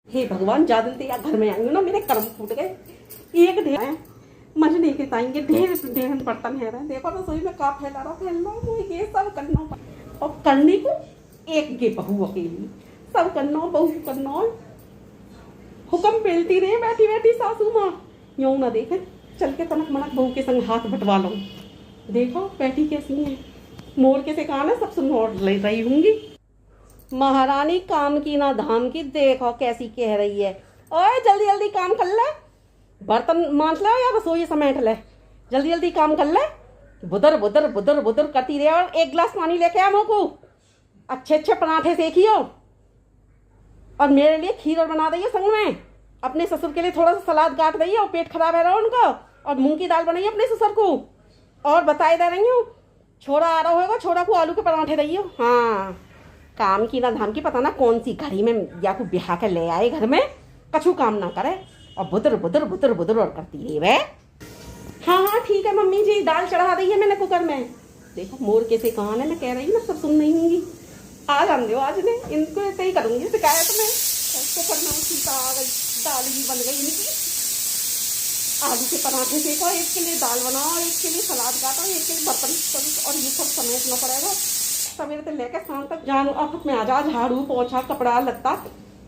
हे भगवान, ज्यादा देर घर में आई हूँ ना, मेरे कर्म फूट गए। एक ढेर है मजने के ताएंगे, ढेर ढेर बर्तन है रहे। देखो रसोई में का फैला मुझे ये सब करना और करने को एक के बहू अकेली सब करना, बहू करना। हुक्म पेलती रहे बैठी बैठी सासू माँ, यूं ना देखे चल के तनक मनक बहू के संग हाथ बटवा लो। देखो बैठी कैसी है, मोर के से कहा ना सब सुन ले रही होंगी। महारानी काम की ना धाम की, देखो कैसी कह रही है। ओए जल्दी जल्दी काम कर ले, बर्तन मांज ले या रसोई समेट ले, जल्दी जल्दी काम कर ले। बुदर बुदर बुदर बुदर करती रहे। और एक गिलास पानी लेके आ मोको, अच्छे अच्छे पराठे सेकियो और मेरे लिए खीर और बना दइए संग में। अपने ससुर के लिए थोड़ा सा सलाद काट दइए, और पेट खराब है रहा उनका। और मूंग की दाल बनाइए अपने ससुर को। और बताए दे रही हूँ, छोरा आ रहा होगा, छोरा को आलू के पराठे दइए। हाँ, काम की ना धाम की, पता ना कौन सी घड़ी में या को बिहा के ले आए घर में, कछु काम ना करे और बुदर बुदर बुदर बुदर और करती रही वे। हाँ हाँ ठीक है मम्मी जी, दाल चढ़ा दी है मैंने कुकर में। देखो मोर कैसे कहान है, मैं कह रही हूँ ना सब सुन नहीं होंगी। आ जान दो आज ने, इनको ऐसे ही करूंगी शिकायत में। कुकर में सीता आ गई, दाल भी बन गई इनकी। आलू के पराठे सेको, एक के लिए दाल बनाओ, एक के लिए सलाद काटो, एक के लिए बर्तन, और ये सब समेटना पड़ेगा। सवेरे से लेकर शाम तक जान ऑफिस में आ जा, झाड़ू पोछा कपड़ा लत्ता,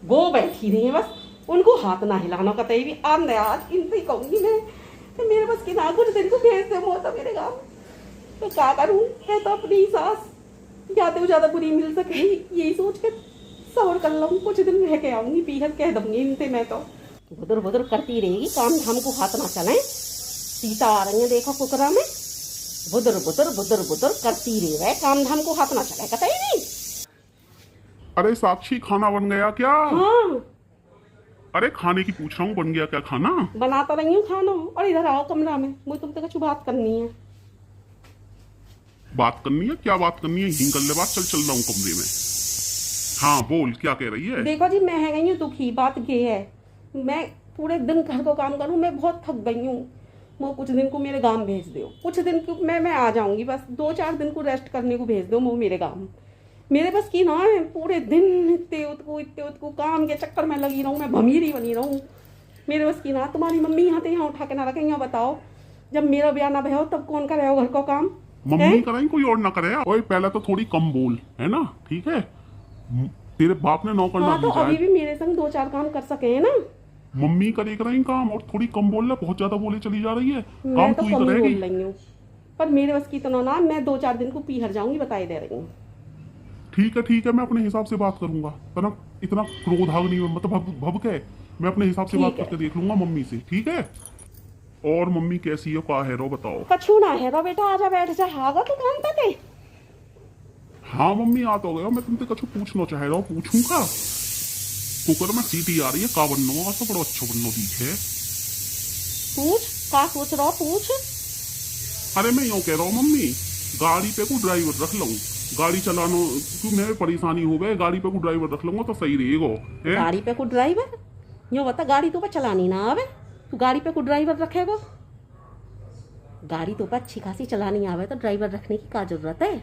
वो बैठी रही है बस। उनको हाथ ना हिलाना कतई भी। आंदे आज इनसे ही कहूंगी मैं, तो मेरे बस की ना कुछ दिन को भेज दे वो तो मेरे गाँव। तो क्या करूँ, है तो अपनी सास, ज्यादा ज्यादा बुरी मिल सके यही सोच के सवर कर लूँ। कुछ दिन रह के आऊंगी, पीहर कह दूंगी इनसे मैं तो। बुदर बुदर करती रहेगी, काम धाम को हाथ ना चले। सीता आ रही है देखो कुकरा में, बुदर बुदर बुदर बुदर करती रहे, काम धाम को हाथ ना चले कतई नहीं। अरे साक्षी, खाना बन गया क्या? हाँ अरे खाने की पूछ रहा हूँ, बन गया क्या खाना? बना तो रही हूँ खाना। और इधर आओ कमरा में, मुझे तुमसे कुछ बात करनी है। बात करनी है? क्या बात करनी है? हिंग कर ले बात। चल चल रहा हूँ कमरे में। हाँ बोल, क्या कह रही है? देखो जी, मैं है गई हूँ दुखी। बात ये है, मैं पूरे दिन घर को काम करूँ, मैं बहुत थक गई हूँ। वो कुछ दिन को मेरे गांव भेज दो, कुछ दिन को मैं आ जाऊंगी, बस 2-4 दिन को रेस्ट करने को भेज दो वो मेरे गांव। मेरे बस की ना है, पूरे दिन इतने उतको काम के चक्कर में लगी रहूँ, मैं भमीरी बनी रहूँ। मेरे बस की ना। तुम्हारी मम्मी यहाँ यहाँ उठा के ना रखें, यहाँ बताओ जब मेरा ब्याह ना भयो तब कौन करे घर को काम? मम्मी कराई, कोई और ना करे। ओए पहले तो थोड़ी कम बोल, है ना? ठीक है, तेरे बाप ने नौकर ना हाँ, तो भेजा अभी है। भी मेरे संग 2-4 काम कर सके है ना। मम्मी करे कराई काम, और थोड़ी कम बोल ले, बहुत ज्यादा बोले चली जा रही है। मैं काम तो तू ही कम ही करेगी। बोल रही हूँ, पर मेरे बस की तो ना, मैं 2-4 दिन को पीहर जाऊंगी, बताई दे रही हूँ। ठीक है, मैं अपने हिसाब से बात करूंगा। तना इतना क्रोध आग नहीं, मतलब भब के मैं अपने हिसाब से बात करके देख लूंगा मम्मी से, ठीक है? और मम्मी कैसी है, का है रो बताओ। कछु ना है रो बेटा, आजा बैठ जा। हागा तू काम पे के? हाँ मम्मी, आ तो गया। मैं तुमसे कछु पूछना चाह रहा हूँ, पूछूंगा? कुकर में सीटी आ रही है, का बननो आज तो बड़ा अच्छा बननो दिखे। पूछ, का सोच रहा पूछ। अरे मैं यूँ कह रहा हूँ मम्मी, गाड़ी पे को ड्राइवर रख लूँ, गाड़ी चलानो क्यों मैं परेशानी हो गए, गाड़ी पे को ड्राइवर रख लूंगा तो सही रहेगा। गाड़ी पे को ड्राइवर? यूँ बता, गाड़ी तो पर चलानी ना आवे, तू गाड़ी पे को ड्राइवर रखेगा? गाड़ी तो पर अच्छी खासी चलानी आवे तो ड्राइवर रखने की क्या जरूरत है?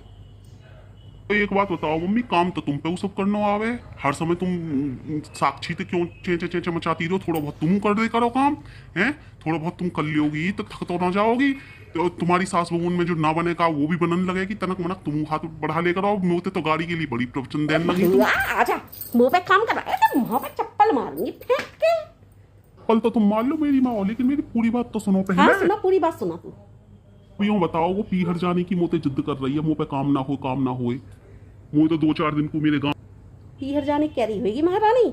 तो एक बात बताओ मम्मी, काम तो तुम पे वो सब करना आवे। हर समय तुम साक्षी तो क्यों चेंचे चेंचे मचाती रहो? थोड़ा बहुत तुम कर दे करो काम, है? थोड़ा बहुत तुम कर लोगी तो थक तो ना जाओगी। तो तुम्हारी सास बहू में जो ना बनेगा वो भी बनने लगेगी। तनक मनक तुम हाथ बढ़ा लेकर आओ। मोते तो गाड़ी के लिए बड़ी प्रवचन देने लगी तुम। आजा, मुंह पे काम कर रहा है तो मुंह पे चप्पल मारूंगी फेंक के। कल तो तुम मान लो मेरी माँ हो, लेकिन मेरी पूरी बात तो सुनो पहले। हाँ सुना, पूरी बात सुना तू। यूँ बताओ, वो पीहर जाने की मोते जिद कर रही है, मुंह पे काम ना हो, काम ना होए। वो तो 2-4 दिन को मेरे गाँव पीहर जाने कह रही होगी महारानी।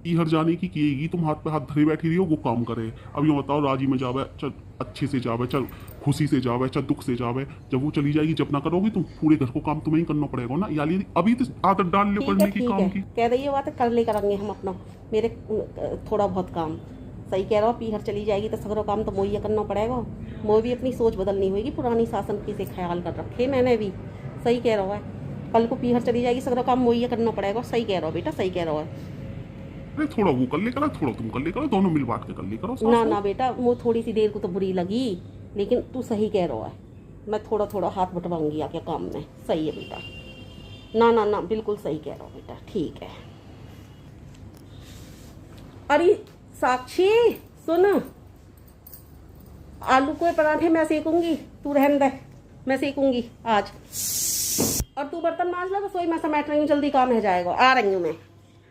पीहर जाने की किएगी, तुम हाथ पे हाथ धरे बैठी रही हो, वो काम करे। अब ये बताओ, राजी में जावे चल, अच्छे से जावे चल, खुशी से जावे चल, दुख से जावे। जब वो चली जाएगी, जब ना करोगी तुम, पूरे घर को काम तुम्हें ही करना पड़ेगा ना। यानी अभी तो आदत डाल लो करने की काम की। कह रही है बात, कर ले करेंगे हम अपना, मेरे थोड़ा बहुत काम। सही कह रहा हो, पीहर चली जाएगी तो सगरो काम तो मोहिया करना पड़ेगा। मोह भी अपनी सोच बदलनी होगी, पुरानी शासन की से ख्याल कर रखे मैंने भी। सही कह रहा है, कल को पीहर चली जाएगी, सगरो काम मोहिया करना पड़ेगा। सही कह रहा हो बेटा, सही कह रहा है। अरे थोड़ा वो कर ले करो, थोड़ा तुम कर ले करो, दोनों मिल बांट के कर ले करो। ना ना बेटा, वो थोड़ी सी देर को तो बुरी लगी, लेकिन तू सही कह रहा है। मैं थोड़ा थोड़ा हाथ बटवाऊंगी आके काम में। सही है बेटा, ना ना ना, बिल्कुल सही कह रहा हूँ बेटा, ठीक है। अरे साक्षी सुन, आलू के पराठे मैं सेकूंगी, तू रहने दे, मैं सेकूंगी आज। और तू बर्तन मांज ले, रसोई में समेट रही हूँ, जल्दी काम है जाएगा, आ रही हूँ मैं।